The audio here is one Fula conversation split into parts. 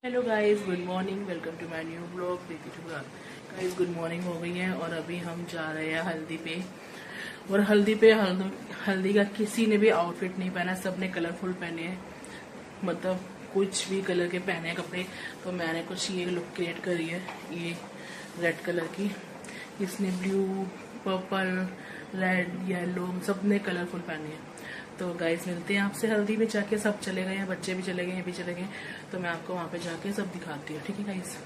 Hello guys, good morning. Welcome to my new blog. Preeti Thumral. Guys, good morning हो गई है और अभी हम जा रहे हैं हल्दी पे। और हल्दी का किसी ने भी आउटफिट नहीं पहना, सबने कलरफुल पहने हैं, मतलब कुछ भी कलर के पहने हैं कपड़े। तो मैंने कुछ ये लुक क्रिएट करी है, ये रेड कलर की, इसने ब्लू, पर्पल, रेड, येलो, सबने कलरफुल पहने हैं। तो गाइस, मिलते हैं आपसे हल्दी में जाके। सब चले गए हैं, बच्चे भी चले गए, ये भी चले गए, तो मैं आपको वहां पे जाके सब दिखाती हूँ। ठीक है गाइस,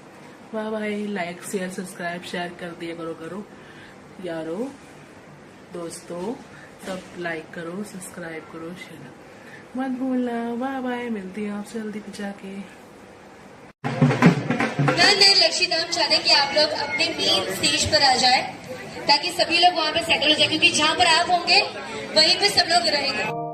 वाह भाई। लाइक शेयर सब्सक्राइब शेयर कर दिया करो यारो, दोस्तों, सब लाइक करो, सब्सक्राइब करो, शेयर मत भूलना। वाह भाई, मिलती है आपसे हल्दी पे जाके। लक्षित हम चाहते हैं कि आप लोग अपने मेन स्टेज पर आ जाए ताकि सभी लोग वहाँ पे सेटल हो जाए, क्योंकि जहाँ पर आप होंगे वहीं पे सब लोग रहेंगे।